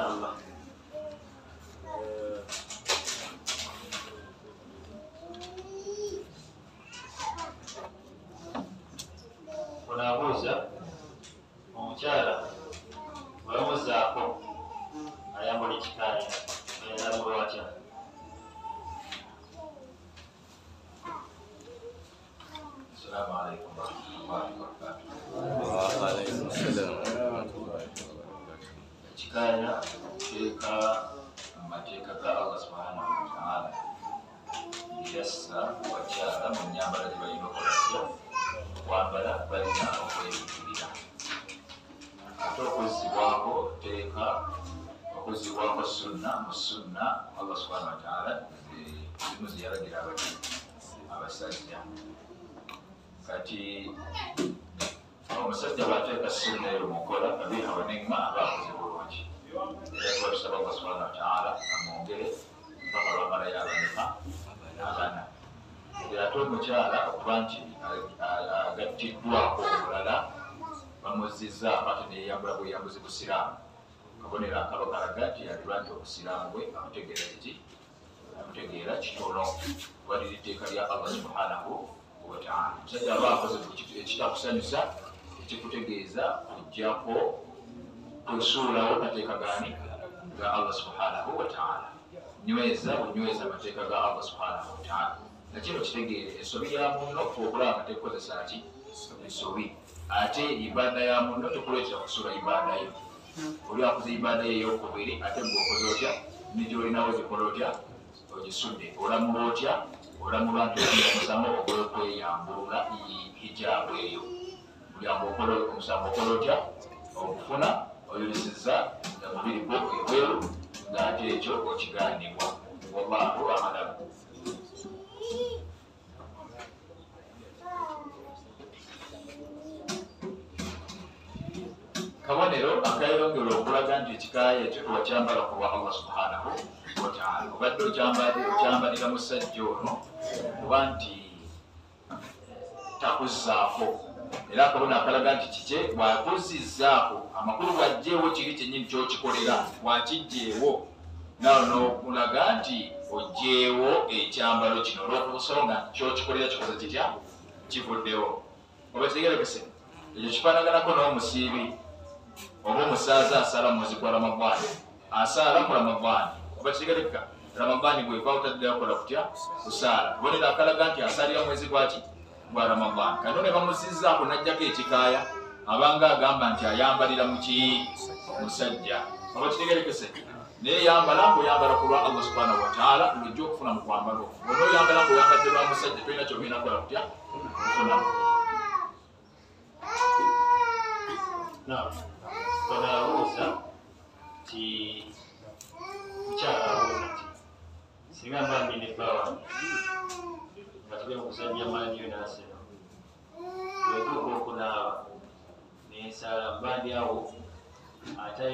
Allah. Unabuza omukyala wemuzaako ayambula ekikaaya ayambula watya? Assalamu alaikum warahmatullahi wabarakatuh. Wa alaikum assalam warahmatullahi wabarakatuh. Ekikaaya teeka amateeka ga Allah subhanahu wa ta'ala yassa abakyala mu nyambala gye balina okolera kwambala balina okwebikirira ate okuzzibwako teeka okuzzibwako sunna mu sunna Allah subhanahu wa ta'ala zimu zeyalagira abasajja kati omusajja bw'ateeka sunna eyo mukola abiha wanigma aba akoze bulungi era tubatusaba Allah subhanahu wa ta'ala amwongere mpaka lwamala yabanika abana ate omukyala okuba nti agattiddwako obulala bamuzzizzaako ate neyeyambula bweyambuzi busiraamu kabonero akalo kalaga nti yalirwa nti obusiraamu bwe amutegeera kiti amutegeera kitono waliri etteeka lya Allah subhanahu wa ta'ala. Omusajja aba akoze ekitakusanyusa ekikutegeeza kujjako kwesuulawo mateeka gani ga Allah subhanahu wa ta'ala. Nyweza bunyweza amateeka ga Allah subhanahu wa ta'ala. Nakino kitegeere ensobi ya munno okulaba nga tekozesa ki ensobi ate ibada ya munno tekuleetera kusula ibada ye. Oli akoze ibada ye ey'okubiri ate ng'okoze otya nigyolinawo zikola otya ogisudde olamula otya olamula nti omusango ogw'okweyambulula hijaabu eyo muliambo omusango okola otya okufuna oyolesezza omubiri gwo ebweru ng'ate ekyo okigaanibwa. Wallahu a'lam. Kabonero akayongera okulaga nti ekikaaya ekyo tewakyambala ku lwa Allah subhanahu wa ta'ala. Obadde okyambalira musajja ono kuba nti takuzzaako era akabona akalaga nti kikye bw'akuzizzaako amakulu bw'ajjeewo kiri kyennyini kyokikolera bw'akijjeewo nawe n'okulaga nti oggyeewo ekyambalo kino olw'okusonga nti kyokikolera kikoze kitya kivuddewo. Oba kitegerekese ekyo kifaanaganako n'omusiibi oba omusaaza asala mwezi gwa Ramadani asaala mu Ramadani oba kitegerekeka Ramadani bweva otaddeyo akola kutya kusaala kubonera akalaga nti asalira mwezi gwaki gwa Ramadani kano ne bamuzizzaako n'ajjako ekikaaya abanga agamba nti ayambalira muki musajja oba kitegerekese naye yambala ng'oyambala ku lwa Allah subhanahu wa ta'ala lwojja okufuna mu kwambala okwo bona oyambala ng'oyambadde lwa musajja tolina kyogenda kola kutya kufunamu. Banabuuza nti mukyala abuuza nti singa mba ndina ebbaawa nga tuli mu kusajja maanyiyo n'asema bwetuuka okunaaba nensala mba ndi awo ate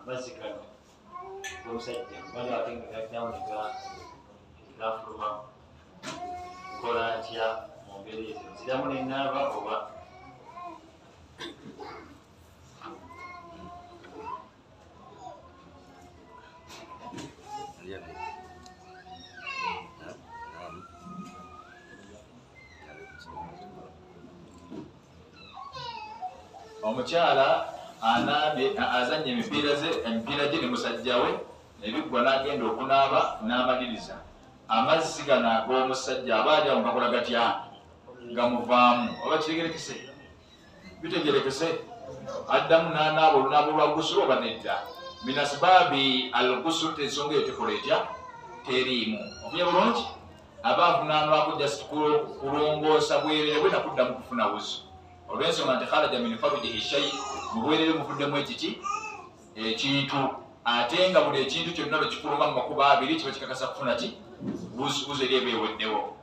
amazzi gano g'omusajja mbaga ate nga gaddamu negafulumamu nkola ntya mu ngeri ezo nziramu nenaaba oba omukyala azanya emipiira gye ne musajja we nebiggwa n'agenda okunaaba n'amaliriza amazzi gano ag'omusajja aba ali awo gakola gatya gamuvaamu oba kitegerekese bitegerekese addamu n'anaaba olunaaba olwa gusulu oba nedda minasibaabi al gusulu tensonga eyo tekola etya teriimu ofunye bulungi aba avunaanwako just kulongoosa bwerere bwe nakuddamu kufuna wuzu olw'ensonga nti kharaja min farujihi shay mu bwerere muvuddemu ekiki ekintu ate nga buli ekintu kyonna lwe kifuluma mu makubo abiri kiba kikakasa kufuna ki wuzu eri eba eweddewo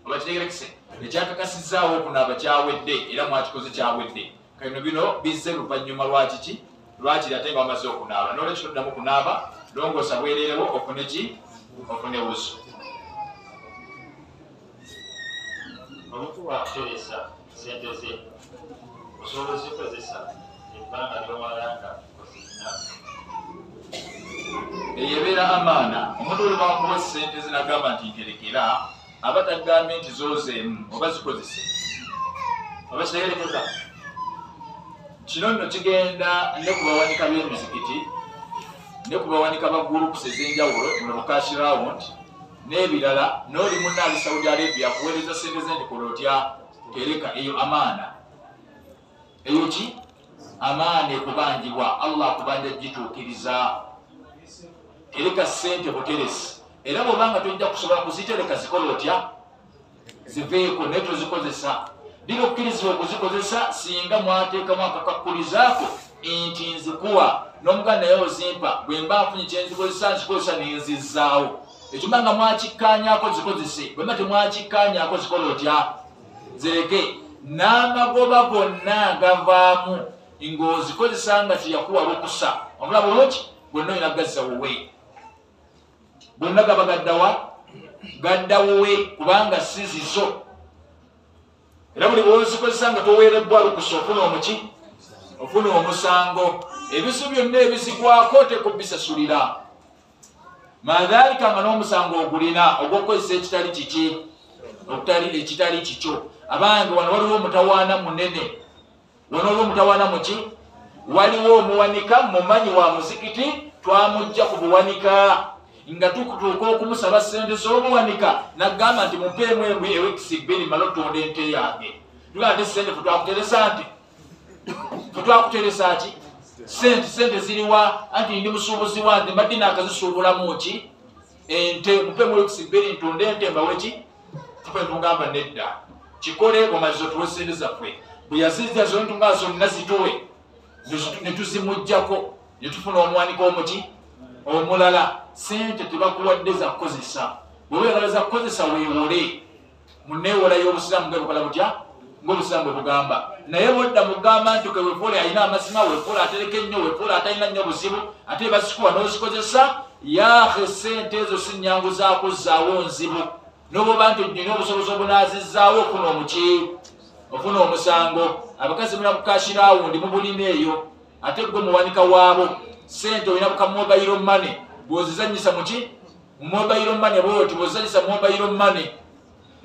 oba kitegerekese ekyakakasizzaawo okunaaba kyawedde era mwakikoze kyawedde kano bino bizze luvannyuma lwakiki lwakiri ate nga bamaze okunaaba n'olwekyo toddamu kunaaba longoosa bwererewo ofune ki ofune wuzu. Omuntu bw'akuteresa sente ze osobola ozikozesa ebbanga ly'omalanga kozirina eyebeera amaana omuntu oli bakuwa sente zinagamba nti nterekera aba tagambye nti zoozeemu oba zikozese oba kitegerekeza kino nno kigenda ne ku bawanika b'emizikiti ne ku bawanika ba gurupusi ez'enjawulo mu bukashi round n'ebirala n'oli munnaali Saudi Arabia kuweereza sente ze ndikola otya tereka eyo amaana eyo ki amaana ekubangibwa Allah akubanja gituukiriza tereka sente buteresi era bw'obanga tojja kusobola kuzitereka zikola otya ziveeko naye tozikozesa dira okkirizibwa okuzikozesa singa mwateekamu akakakkulizaako nti nzikuwa n'omuganda naye ozimpa bwe mba nfunye kyenzikozesa nzikozesa nenzizaawo ekimba nga mwakikkaanyaako zikozese bwe mba temwakikkaanyaako zikola otya zireke n'amagoba gonna agavaamu ng'ozikozesa nga teyakuwa lukusa omulaba bulungi gonna olina gazza wuwe gonna gaba gaddawa gadda wuwe kubanga si zizo era buli bwozikozesa nga toweerebbwa lukusa ofuna omuki ofuna omusango ebisu byonna ebizigwako tekubisasulira madhalika nga n'omusango ogulina ogw'okukozesa ekitali kiki ekitali kikyo abange wano waliwo omutawaana munene wano waliwo omutawaana muki waliwo omuwanika mumanyi wa muzikiti twamujja ku buwanika nga tukutuuka okumusaba sente z'obuwanika nagamba nti mumpeemu embu ewekisi bbiri mala otonda ente yange tugamba nti sente futwakuteresa nti futwakuteresa ki sente ziriwa anti ndi musuubuzi wange mbadde naakazisuubulamu ki ente mumpeemu ewekisi bbiri ntonda ente mbaweki tufe tungamba nedda kikole omazizo tuwe sente zaffe bwe yazizza zontunga zonna zituwe netuzimujjako netufuna omwanika omuki omulala sente tebakuwadde za kukozesa bweweerala za kukozesa weewole muneewola y'obusiraamu bwebukola butya ng'obusiraamu bwe bugamba naye bodda mugamba nti ke weefuule alina amazima weefuule atereka ennyo weefuule atalina nnyo buzibu ate bazikuwa n'ozikozesa yaahe sente ezo si nnyangu zaakuzzaawo nzibu n'obwoba nti nnina obusobozi obunaazizaawo ofuna omuki ofuna omusango abakazi muna bukashirawundi mubulina eyo ate gwe muwanika waabo sente olina buka mobile money bw'ozizanyisa muki mobile money bwoti bw'ozizanyisa mobile money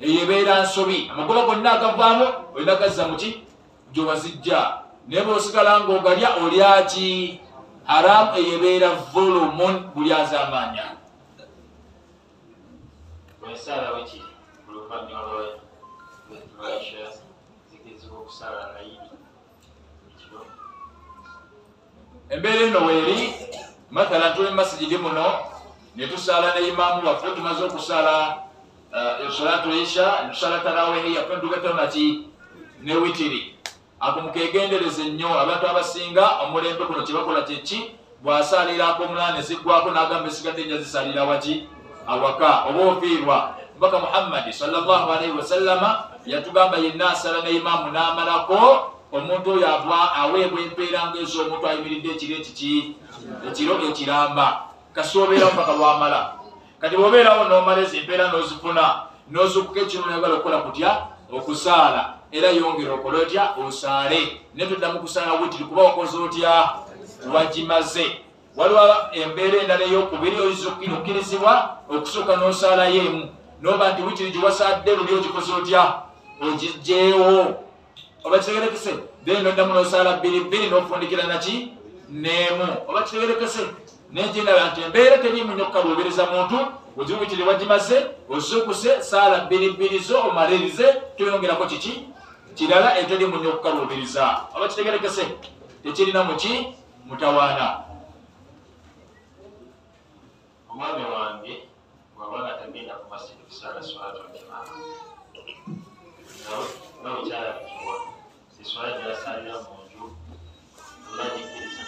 eyo ebeera nsobi amagoba gonna agavaamu olina gazza muki gyowazijja naye bw'osigala ng'ogalya olyaki haramu eyo ebeera volumun buli azaamanya Wesala wiki oluvannyuma lw'Aisha zikirizibwa okusala Eid ekiro. Embeera eno weeri mathala tuli masijidi muno ne tusaala ne imaamu waffe tumaze okusala salatu Isha tusala tarawehi yaffe tugatao naki ne witiri ako mukegendereze nnyo abantu abasinga omulembe guno kyebakola kyeki bw'asaalirako omunaana eziggwako n'agamba esigadde nja zisalira waki awaka oba ofiirwa mbaka Muhammadi sallallahu alaihi wasallama yatugamba yenna asala ne imaamu n'amalako omuntu oyo aweebwa empeera ng'ez'omuntu ayimiridde ekiro ekiki ekiro ekiramba kasoobeerawo mpaka lwamala kati bw'obeerawo n'omala ezo empeera n'ozifuna n'ozukuka ekiro n'ayagala okukola kutya okusaala era yongera okola otya osaale ne tuddamu kusaala witiri kuba wakoze otya wagimaze waliwo embeera endala ey'okubiri oyinza okkirizibwa okusooka n'osaalayo emu n'oba nti witiri giwasaadde luli ogikoze otya ogijjeewo oba kitegerekese then noddamu n'osaala bbiri n'ofundikira naki n'emu oba kitegerekese nenjendaba nti embeera teriimu nnyo kukaluubiriza muntu ogimu witiri wagimaze ozuukuse saala bbiri zo omalirize toyongerako kiki kirala eteriimu nnyo kukaluubiriza oba kitegerekese tekirina muki mutawaana Omwami wange bw'aba tagenda ku masjidi kusala swala jamaa nawe kyalabikibwa eswala gyasalira mu nju olagikiriza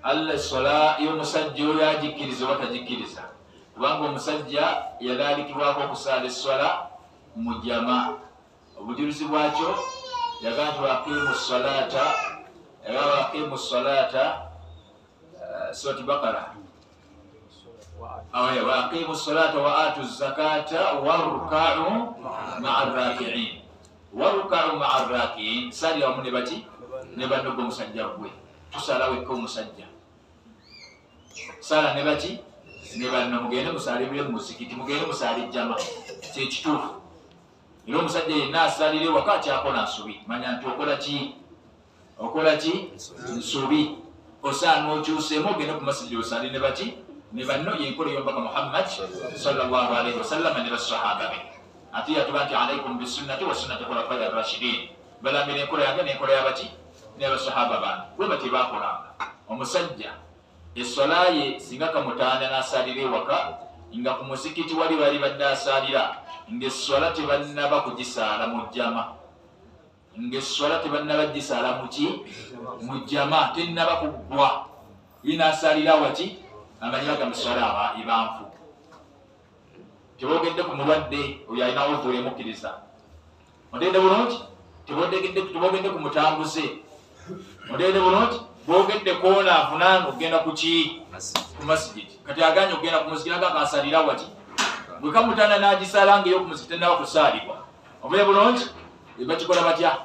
alla essola y'omusajja oyo agikkiriza oba tagikkiriza kubanga omusajja yalaalikibwako okusaala essola mu jama obujulizi bwakyo yagaa nti waqimu salata waqimu salata surati Bakara waqimu salata wa atu zakata warukau maa rakiin warukau maa rakiin sali wamu ne baki ne bannogo omusajja gwe tusalawo eko omusajja sala ne baki ne banna mugende musalibire mu musikiti mugende musali jama kyekituufu era omusajja yenna asalire waka akyakona nsubi manya nti okola ki nsubi osaana okyuseemu ogende ku masijidi osali ne baki ne banno yenkola ey'omubaka Muhammad sallallahu alaihi wasallam ne basahaba be ate yatuba nti alaikum bisunnati wa sunnati khulafai arrashidin balambira enkola yange n'enkola y'abaki n'abasahaba bange bwe bati bakolanga omusajja essola ye singa kamutaanda n'asalira ewaka nga ku musikiti wali bali badde asalira ng'essola tebannaba kugisaala mu jjama ng'essola tebannaba gisaala mu jjama tennaba kuggwa yinaasalira waki amanyi bagamba essola aba ebanfu tebogedde ku mulwadde oyo alina udhuru emukkiriza ondende bulungi tebogedde ku mutambuze ondende bulungi bogedde koona avunaana okgenda ku masijidi kati aganye okgenda ku musikiti aga kasalira waki bwe kamutanda n'agisala ngaeyo ku musikiti tennaba kusaalibwa obule bulungi bakikola batya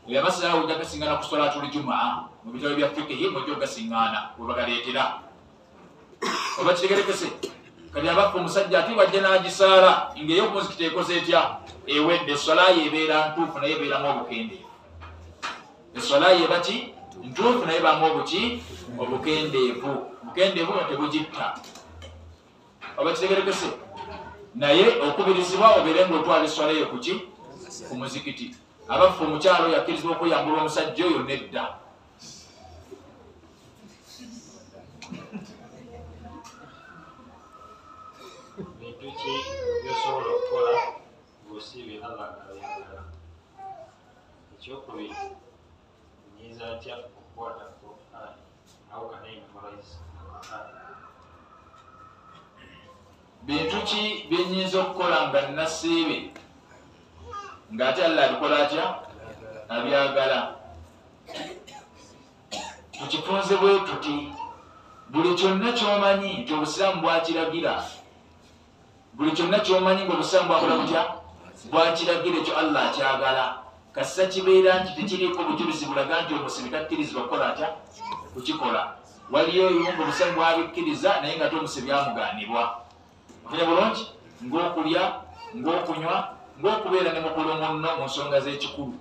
oyo amasala ojja gasiŋŋaana ku solaatul jumaa mu bitabo bya fikihi mujja ogasiŋŋaana we bagaleetera oba kitegerekese kati abaffe omusajja ate wajja n'agisaala ngaeyo ku muzikiti ekoze etya ewedde essola ye ebeera ntuufu naye ebeeramu obukendeevu essola ye baki ntuufu naye ebamu obukendeevu obukendeevu nga tebugitta oba kitegerekese naye okubirizibwa obeere ngaotwala essola eyo kuki ku muzikiti abaffe omukyalo yakkirizibwa okweyambula omusajja oyo nedda bintu ki byosobola okukola ng'osiibye Allah ng'ayagala ekyokubiri nyiza ntya okukwata Quran how can I memorize Quran bintu ki byenyinza okukola nga nasiibe ng'ate Allah abikola atya abyagala tukifunze bwe tuti buli kyonna ky'omanyi nti obusiraamu bwakiragira buli kyonna ky'omanyi ng'obusiraamu bwakola butya bwakiragira ekyo Allah akyagala kassa kibeera nti tekiriiko bujulizi bulaga nti omusibi takkirizibwa kukola atya kukikola waliyo ebirungo obusiraamu bwabikkiriza naye nga te omusibi amugaanibwa ofunye bulungi ng'okulya ng'okunywa ng'okubeera ne mukulu munno mu nsonga z'ekikulu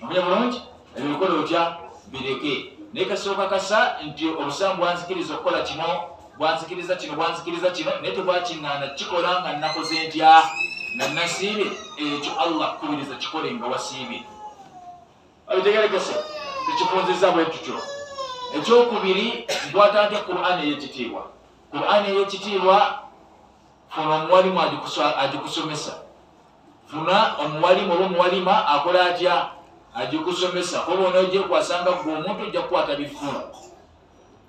ofunye bulungi ebyo bikola otya bireke naye kasooka kasa nti obusiraamu bwanzikiriza okukola kino bwanzikiriza kino naye tebwakiŋŋaana kikola nga nakoze ntya nga nasiibye ekyo Allah akkubiriza kikole nga wasiibye abitegerekese tekifunziza bwe tutyo ekyokubiri nkwata ntya Qur'an ey'ekitiibwa Qur'an ey'ekitiibwa funa omuwalimu agikusomesa funa omuwalimu oba omuwalima akola atya agikusomesa oba onojja kwasanga gwe omuntu ojja kukwata bifu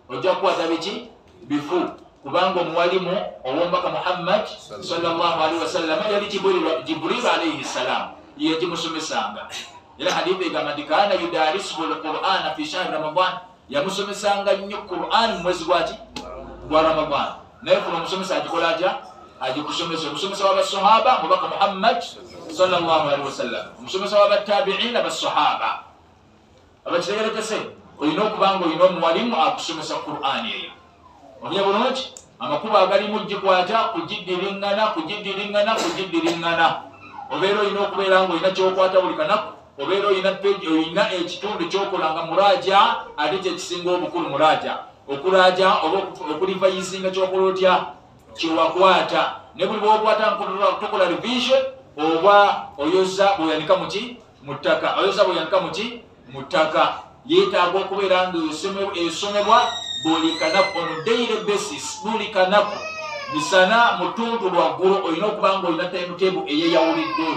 ojja kukwata biki bifu kubanga omuwalimu ow'omubaka Muhammad sallallahu alaihi wasallam yali Jibril alaihi salam yagimusomesanga era hadithi egamba nti kaana yudarisuhu alqur'ana fi shahri ramadan yamusomesanga nnyo Qur'an mu mwezi gwa Ramadan naye funa omusomesa agikola atya agikusomesa omusomesa w'abasahaba mubaka Muhammad sallallahu alaihi wasallam omusomesa w'abatabi'ina basahaba abakitegerekese olina okubanga olina omuwalimu akusomesa Qur'an eyo omanya bulungi amakubo agalimu gikwata kugiddiringana obeera olina okubeera nga olina kyokwata buli kanaku obeera olina ekitundu kyokolanga muraja ate kyekisinga obukulu muraja okuraja oba okulivayisinga kyokola otya kyewakwata ne buli bwokwata tokola revision oba oyoza bweyanika mu ttaka yeetaaga okubeera nga esomebwa buli kanaku on daily basis buli kanaku misana mu ttuntu lwaggulu olina okuba nga olina timetable eyeyawulidde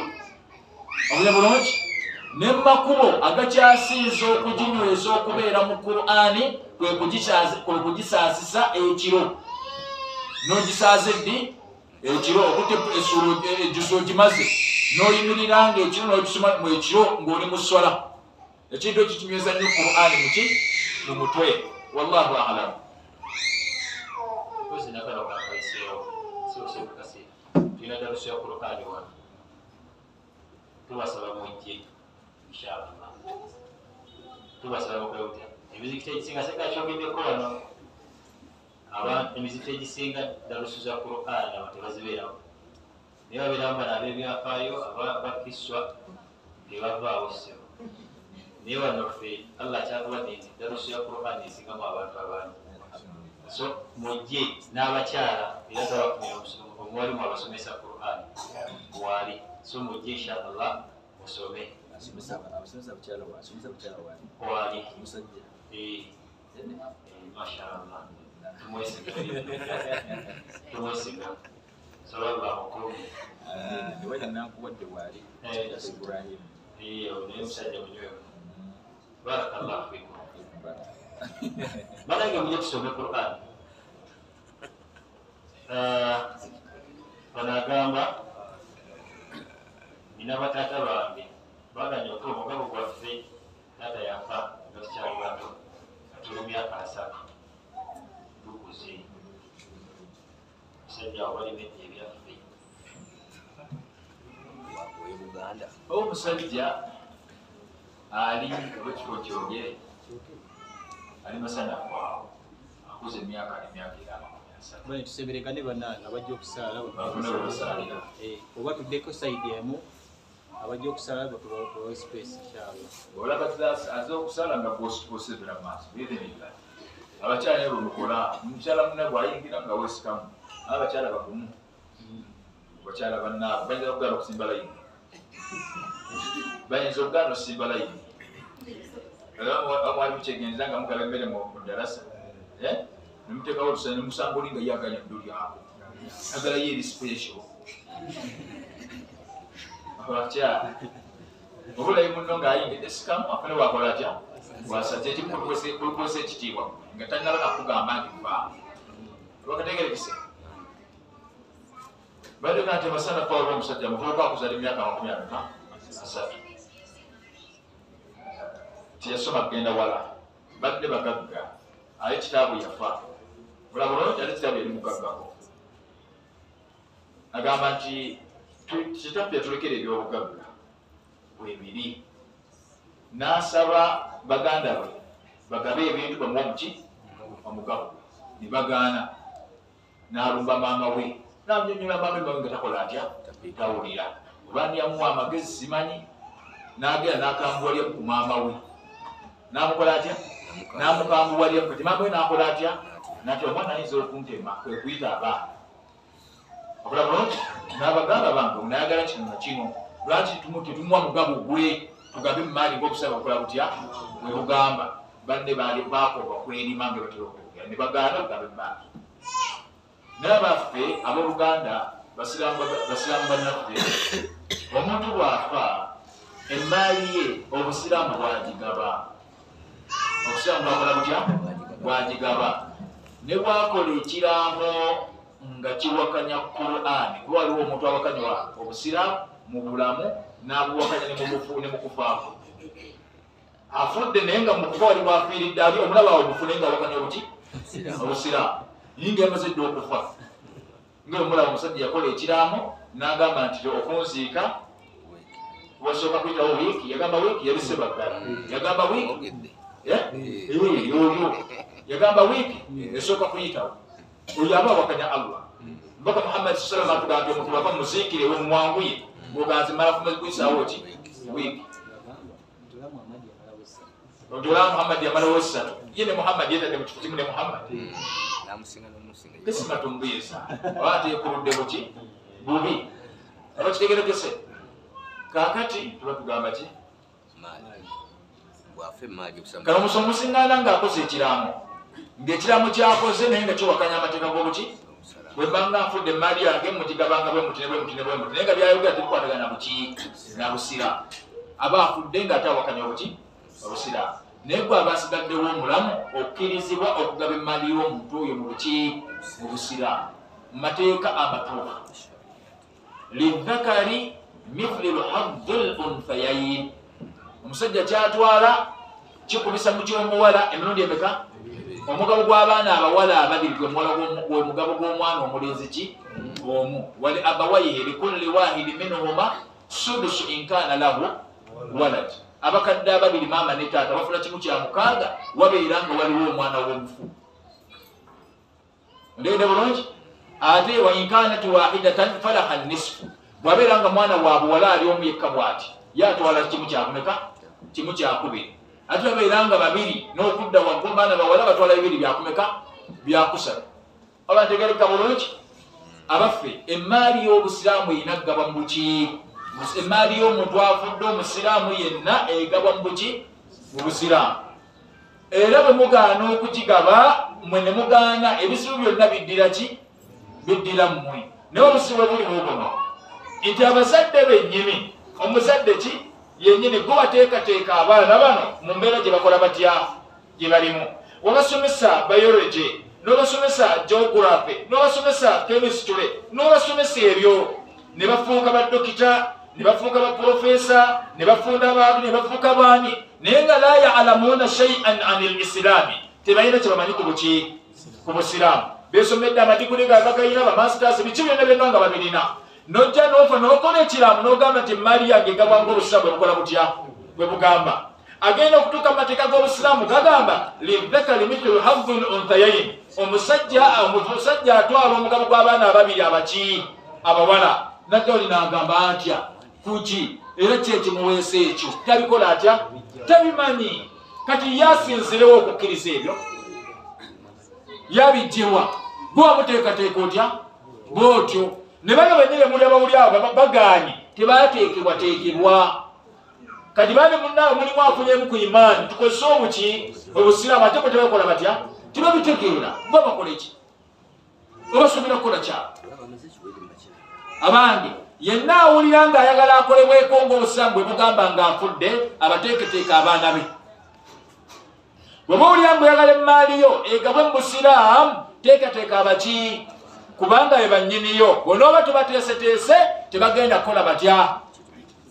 omanya bulungi ne makubo agakyasinza okuginyweza okubeera mu Qur'ani kwe kugisaasisa ekiro n'ogisaaza eddi ekiro okute ejuzo ogimaze n'oyimirira nga ekiro n'ogisoma mu ekiro ng'oli mu swala ekintu ekyo kinyweza nnyo Qur'ani mu mutwe wallahu a'lam tulina darusu ya Qur'ani wano tubasaba mujje inshallah tubasaba mukola otya emizikiti egisinga sekakyogeddeko wano abantu emizikiti egisinga dalusu za Qur'an abantu tebazibeerawo naye babeeramu bano ab'ebyafaayo abakiswa tebavaawo ssebo naye wano ffe Allah kyatubadde nti dalusu ya Qur'an esingamu abantu abangi so mujje n'abakyala era tabafunira omuwalimu abasomesa Qur'an wali so mujje inshallah musome wali mashallah tumwesiga sallallahu naye musajja munywevu barakallahu fikum banange mujje tusome Qur'an banagamba nina bataata bange baganya okuba omugabo gwaffe taata yafa nga tukyali bato tuli myaka 3 tukuze musajja awalina ebyaffe Uganda omusajja ali olwekifo kyogere ali masanafu awo akuze emyaka bane tuseberegane bananga abajja okusaala bafunabasaalira oba tuddeko sayidi emu abajja okusaala batubawa space inshallah olaba aze okusala nga bwosibira maaso birinira abakyala ne lumukola mukyala munne bwayingira nga wesikamu abakyala bagumu abakyala bannaabo bayinza okugaana okusimba layini bayinza okugaana okusimba layini amwali mukyegenza nga mugaba emmere mu ddalasa nemuteekawo olusana nemusanga oli nga yaganya ddu lyako agala ye eri special abakyala obulayi muno ng'ayingidde sikamu afune wakola atya wasaze ekikulukwesa ekitiibwa nga talinaba nakugamba nti vaa bakategerekese badeka nti masana fawula omusajja muvubuka akuzala emyaka 23 tiyasoma kugenda wala badde bagagga aye kitaabu yafa olabulonti ate kitaabu yali mugaggako agamba nti kitaffe yatulekera ebyobugagga bwebiri n'asaba baganda be bagabe ebintu bamuwa muki omugabo ne bagaana n'alumba maama we n'anyonyola maama we nga takola atya tawulira olwani yamuwa amagezi simanyi n'agenda n'akambuwalya ku maama we n'amukola atya n'amukambuwalya kati maama we n'akola atya nati omwana ayinza okuntema kwe kuyita abaana okola bulungi n'abaganda bange onayagala kino na kino lwaki tetumuwa mugabo gwe tugabe mumaali ngaokusaba okola butya bwe bugamba banne bakoba kwerima nga batera okwogera ne bagaana okugabe mumaali naye baffe abooluganda basiraamu bannaffe omuntu bwafa emaali ye obusiraamu bwagigaba obusiraamu bwakola butya bwagigaba ne bwakola ekiraamo nga kiwakanya Qur'an kuba waliwo omuntu awakanya obusiraamu mu bulamu n'abuwakanya ne mu kufaako afudde naye nga mu kufa wali bwafiiridde ali omulaba awo mufu naye nga awakanya obuki obusiraamu yinga yamaze dde okufa ngaomulaba omusajja yakola ekiraamo n'agamba nti okunziika wasooka kuyitawo wiiki yagamba wiiki yali sebaggala yagamba wiiki yoyo yagamba wiiki esooka kuyitawo oyo aba awakanya Allah mbaka Muhammad sallallahu alaihi wasallam atugambye omuntu bwava muziikire we mumwanguye oganze mala kumazikuyisaawo ki wiiki Ojula Muhammad yamalawo 3 yene Muhammad yetadde mu kifo kimu ne Muhammad kesima tumbuyisa wate ekuludde buki bubi abakitegerekese kakati tuba tugamba ki kano omusingana ng'akoze ekiraamo ng'ekiraamo kyakoze naye nga kiwakanya amateeka g'obuki bwe mbanga nfudde emaali yange mugigabanga bwe muti ne bwe muti ne bwe muti naye nga byayogera tebikwatagana buki na busiraamu aba afudde ng'ate awakanya obuki obusiraamu naye gwe aba asigaddewo omulamu okkirizibwa okugaba emaali y'omuntu oyo mu buki mu busiraamu mu mateeka amatuufu lidhakari mithlu haddi lunthayain omusajja kyatwala kikubisa mu ky'omuwala emirundi emeka omugabo gw'abaana abawala ababiri gwe mugabo gw'omwana omulenzi ki omu wali abawaihi likulli wahidi minhuma sudusu in kana lahu walad abakadde ababiri maama ne taata bafuna kimu kya mukaaga wabeera nga waliwo omwana w'omufu. Ndende bulungi. Ate wa inkanat wahidatan falaha nisfu, bwabeera nga mwana wa buwala ali omu yekka bw'ati yatwala kimu kyakumeka, kimu kyakubiri. Ate babeera nga babiri n'okudda waggulu baana bawala batwala bibiri byakumeka, byakusatu. Oba ntegereka bulungi. Abaffe emmaali y'obusiraamu erina kugabwa mu buki? Emmaali y'omuntu afudde omusiraamu yenna egabwa mu buki? Mu busiraamu. Era bwe mugaana okugigaba mwe ne mugaana ebizibu byonna biddira ki? Biddira mmwe. Naye obuzibu buli bubuno nti abazadde bennyini, omuzadde ki yennyini gwe wateekateeka abaana bano mu mbeera gye bakola batya, gye balimu. Wabasomesa biology, n'obasomesa geography, n'obasomesa chemistry, n'obasomesa ebyo ne bafuuka badokita, ne bafuuka baprofesa, ne bafunda abantu, ne bafuuka baani, naye nga la ya'lamuuna shay'an anil islaami, tebalina kye bamanyi ku buki? Ku busiraamu. Beesomedde amadiguli ga bagayina bamasters biki byonna byonna nga babirina. Nojja n'ofa n'okola ekiraamu n'ogamba nti emmaali yange egabwa ng'obusiraamu bwe bukola butya? Bwe bugamba. Agenda okutuuka mu mateeka g'obusiraamu gagamba lidhakari mithlu hazzil unthayayn, omusajja atwala omugabo gw'abaana ababiri abaki? Abawala. Najja oli n'agamba atya? Kuki? Era kye kimuweesa ekyo tabikola atya? Tabimanyi. Kati yasinzirewo okukkiriza ebyo yabijjewa gwe wamuteekateeka otya? Bw'otyo. Ne bano bennyini muli abawuli abo bagaanye tebateekebwateekebwa. Kati bane munnaabwe mulimu afunyemu ku imaani tukozese obuki? Obusiraamu. Ate bwe tebakola batya? Tibabitegeera. Bo bakola eki? Obasomera kukola kyabo. Abange yenna awulira ng'ayagala akolebweko ng'obusiraamu bwe bugamba ng'afudde abateeketeeka abaana be. Bwe bawulira ng'oyagala emmaali yo egabwe mu busiraamu teekateeka abaki? Kubanga be bannyiniyo. Bw'onooba tubateeseteese tebagenda kukola batya?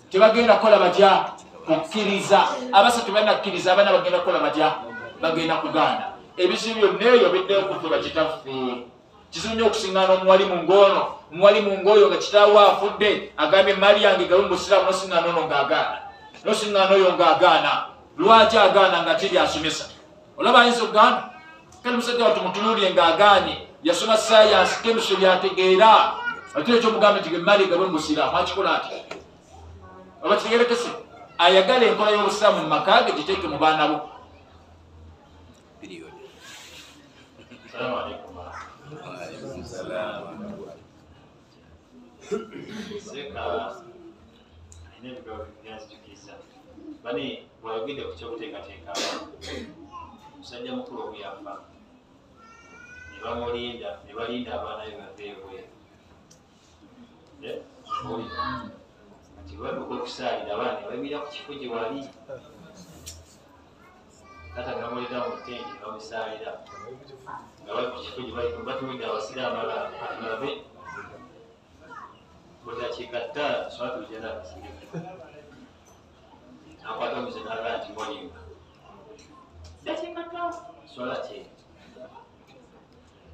Tebagenda kukola batya? Kukkiriza. Abasatu balina kukkiriza, abaana bagenda kukola batya? Bagenda kugaana. Ebizibu byonna ebyo biddeyo kutuba kitaffe. Kizibu nnyo okusiŋŋaana omuwalimu ng'ono, omuwalimu ng'oyo nga kitaawe afudde agambye emmaali yange egabwe mu busiraamu, n'osiŋŋaana ono ng'agaana, n'osiŋŋaana oyo ng'agaana. Lwaki agaana nga tiri asomesa? Olaba ayinza okugaana? Kale musajja watu mutunuulire ng'agaanye, yasoma science chemistry byategeera, ate ekyo mugambe nti emmaali egabwe mu busiraamu akikola ati? Oba kitegerekese? Ayagala enkola y'obusiraamu mu maka ge giteeke mu baana bo. Assalamu alaikum. Seka ine bigawo byanzijukisa bani wayogedde ku kyokuteekateeka musajja mukulu obuyafa ne bamulinda ne balinda abaana be baveebwe kati baduka okusaalira abaana ne babira ku kifo gye wali kata gamuleta mu tenti ne bamusaalira nga bali ku kifo gye batumidde abasiraamu ababe bwetakiikatta swatu lujana akasirika akwata omuze n'agaa nti molimba dakiikatta swala kye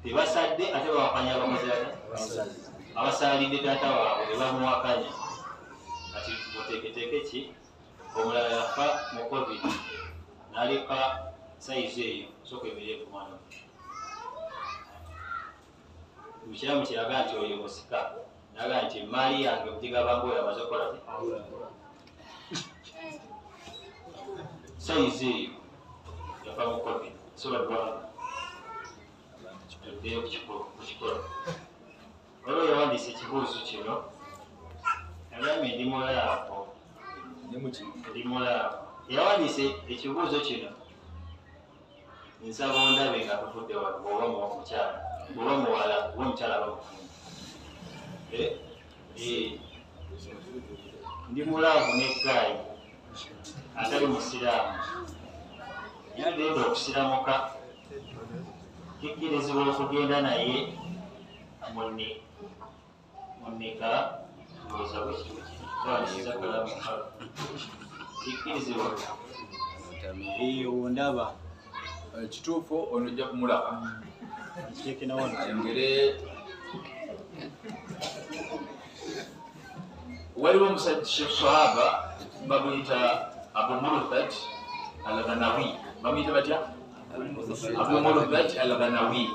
tebasadde ate bawakanya abamuzaala abasaalidde taata waabwe ne bamuwakanya kati muteeketeeke ki omulala yafa mu covid n'aleka sayizi eyo sooka emirire ku mwana mukiramu kiraga nti oyo musika naga nti emmaali yange okugigaba oyo amaze okukola sayizi eyo yafa mu covid so badwanga tuddeyo kukikola. Olwo yawandiisa ekibuuzo kino agambye ndi mulaavu ndi mulaavu. Yawandiisa ekibuuzo kino nsaba ondabe nga tufudde bw'oba mukyala bw'oba muwala oba omukyala bamufunda ndi mulaavu n'eggaayi atali musiraamu yagenda okusiramuka kikkirizibwa okugenda naye munika ndowooza bwekitawandisiza kalamu kikkirizibwa eyo ndaba kituufu ono ojja kumulaba ayongere. Waliwo omusajja Sheikh Sahaba bamuyita Abu Murtad al-Ghanawi. Bamuyita batya? Abu Murtad al-Ghanawi.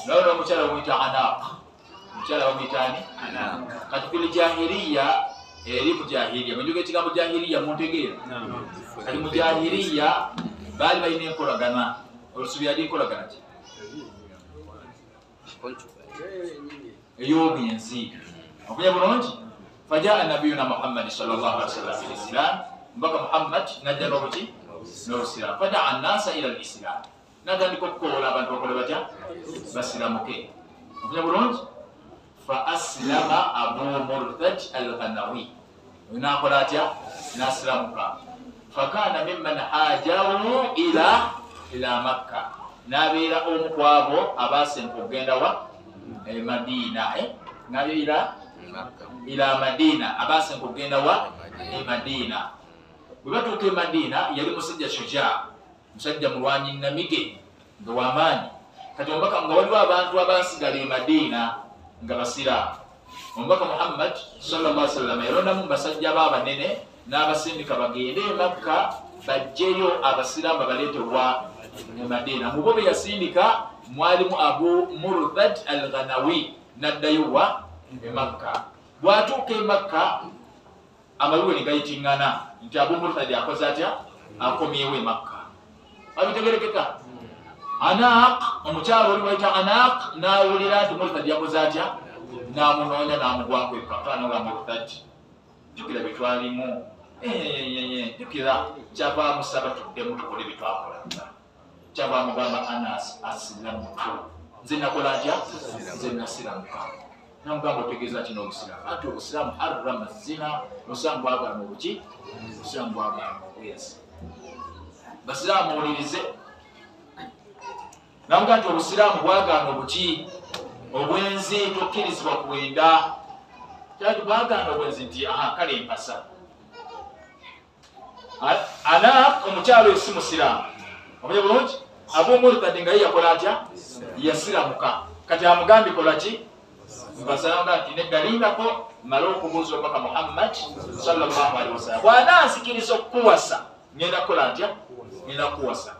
Nawe omukyala bamuyita Anaq. Omukyala bamuyita ani? Anaq. Kati fil jahiliya, eri mu jahiliya, mwenjoga ekigambo jahiliya muntegeera. Kati mu jahiliya baali balina enkolagana. Olusubi yali enkolagana ki? Ey'obwenzi. Okumanya bulungi? Fajaa nabiyuna Muhammad sallallahu alaihi wasallam fil Islam. Mbaka Muhammad najja n'obuki? N'Obusiraamu. Fadaa an-naasa ila al-Islam. Natandika okukoola abantu bakole batya? Basiramuke. Okumanya bulungi? Fa aslama Abu Murtad al-Ghanawi. Naakola atya? N'asiramuka. Fakaana mimman haajaru ila Makka. N'abeera omu ku abo abaasempa okugenda wa? Madina. N'abeera ila Madina. Abaasempa okugenda wa? Madina. Bwe batuuka e Madina yali musajja shujaa, musajja mulwanyi namige nga w'amaanyi. Kati omubaka nga waliwo abantu abaasigala e Madina nga basiraamu. Omubaka Muhammad sallallahu alaihi wasallam yalondamu basajja b'abanene n'abasindika bagende e Makka bajjeyo abasiraamu babaleetebwa e Madina. Mu bo be yasindika mwalimu Abu Murtad al-Ghanawi n'addayo wa? E Makka. Bw'atuuka e Makka amaluwe ne gayitingana nti Abu Murtad akoze atya? Akomyewo e Makka. Abitegerekeka? Anaq, omukyala oli bayita Anaq n'awulira nti Murtad yakoze atya? N'amunoonya n'amugwako epaka n'oga Murtad. Jjukira bye twalimu. Jjukira kyava musaba tuddemu tukole bye twakola. Kyava amugamba Anas asilamuka. Nze nakola atya? Nze nasiramuka. Namugamba otegeeza kino Obusiraamu. Ati Obusiraamu harrama zina, Obusiraamu bwagaana obuki? Obusiraamu bwagaana obwenzi. Basiraamu owulirize. Namugamba nti Obusiraamu bwagaana obuki? Obwenzi tokkirizibwa kuwenda. Kyali bwagaana obwenzi nti kale empasa. Anaq omukyalo oyo si musiraamu. Omanye bulungi? Abu Murtad nga ye yakola atya? Yasiramuka. Kati amugambye kola ki? Mbasanga nti nedda lindako mala okubuuza omubaka Muhammad sallallahu alaihi wasallam. Bw'anansikiriza okukuwasa ngenda kukola ntya? Ngenda kukuwasa.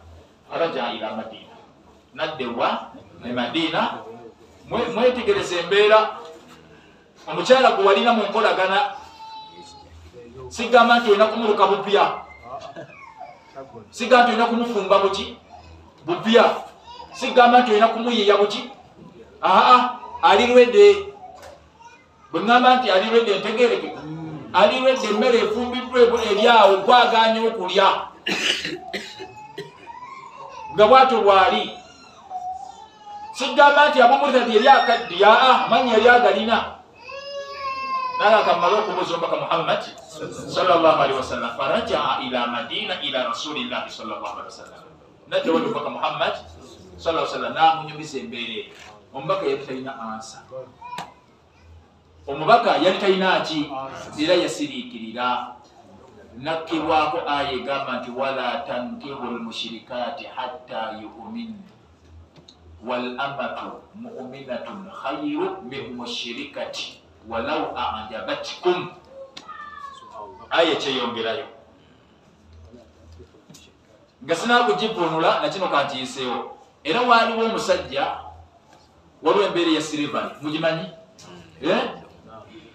Araja ila Madina. Naddewa ne Madina. Mwetegereze embeera. Omukyala gwe walina mu nkolagana sigamba nti olina kumuluka bupya. Sigamba nti olina kumufumba buki? Bupya. Sigamba nti olina kumuyiya buki? Ali lwedde. Bwe ngamba nti ali lwedde ntegereke. Ali lwedde emmere efumbiddwa eryawo nkwaganya okulya. Nga bw'atyo bw'ali. Sigamba nti Abu Murtad yali akaddiya, manyi yali agalina. Nalakamala okubuuza omubaka Muhammad sallallahu alaihi wasallam. Faraja ila Madina ila Rasulillahi sallallahu alaihi wasallam. Nadda wali omubaka Muhammad sallallahu alaihi wasallam n'amunyumiza embeera. Omubaka yali talina ansa. Omubaka yali talina ki? Era yasiriikirira. Nakkibwako aya egamba nti wala tankihu lmushirikati hatta yu'min wal amatu mu'minatun khayru min mushrikati walau a'jabatkum. Aya kyeyongerayo. Nga sinakugivunula nakino kantiyiseewo. Era waaliwo omusajja waliwo embeera ya slavery. Mugimanyi?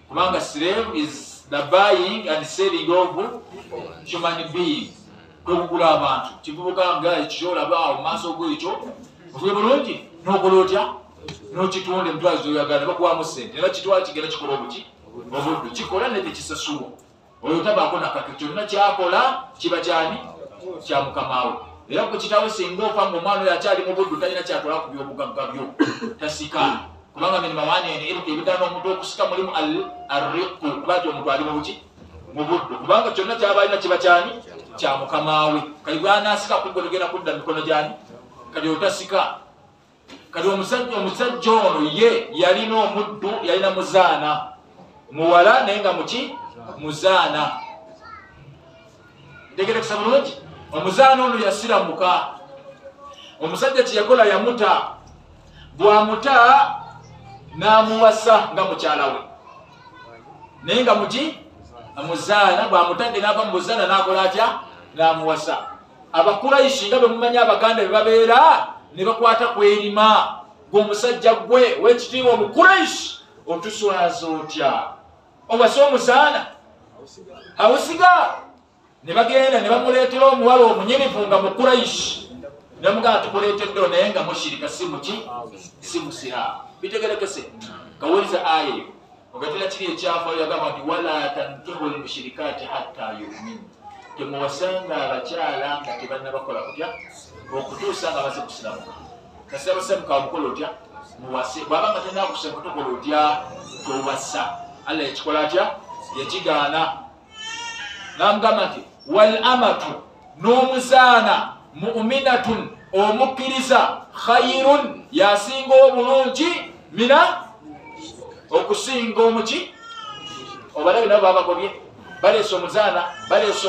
Kubanga slave is the buying and selling of human being. Kwekugula abantu. Kivubuka nga ekikyolaba awo maaso gwekyo. Ofuye bulungi n'okola otya? N'okitunda emitwalo zoyagala bakuwamu ssente. Era kitwala kigenda kikola obuki? Obuddu. Kikola ne tekisasulwa. Oyo tabaako nakake. Kyonna kyakola kiba kyani? Kya mukamaawe. Era kwe kitawe singa ofa ng'omwana oyo akyali mu buddu talina kyatola ku by'obugagga byo. Tasika. Kubanga minima wane ene ebigaana omuntu okusika mulimu arriqu. Kubanga omuntu ali mu buki? Mu buddu. Kubanga kyonna ky'abalina kiba kyani? Kya mukamaawe. Kali bw'anaasika kugwe togenda kudda mikono gyani? Kali otasika. Kali omusajja ono ye yalina omuddu, yalina muzaana. Muwala naye nga muki? Muzaana. Ntegerekesa bulungi? Omuzaana ono yasiramuka. Omusajja kyeyakola yamuta. Bw'amuta n'amuwasa nga mukyala we. Naye nga muki? amuzaana bwamutadde n'ava mu buzaana n'akola atya n'amuwasa. Abakuraishi nga bwe mumanyi Abaganda bwe babeera ne bakwata kwerima gweomusajja gwe w'ekitiibwa Omukuraishi otuswaza otya obasa omuzaana awusiga. Ne bagenda ne bamuleetera omuwala omunyirivu nga Mukuraishi ne bamugamba tukuleetedde naye nga mushirika si musiraamu. Bitegerekese kawuliza aya eyo ogatera kiri ekyafa yagamba nti wala tankihu lmushirikaati hatta yuminu, temuwasanga abakyala nga tebannabakola kutya okutuusa nga baze kusiramuka. Kasita basamuka mukola otya muwase, bwabanga tenakusamuka tokola otya towasa. Allah ekikola atya yakigaana. Namugamba nti wal amatu n'omuzaana mu'minatun omukkiriza khayrun yasinga obulungi mina okusinga omuki. Obalabe nabo babagobye baleese omuzaana baleese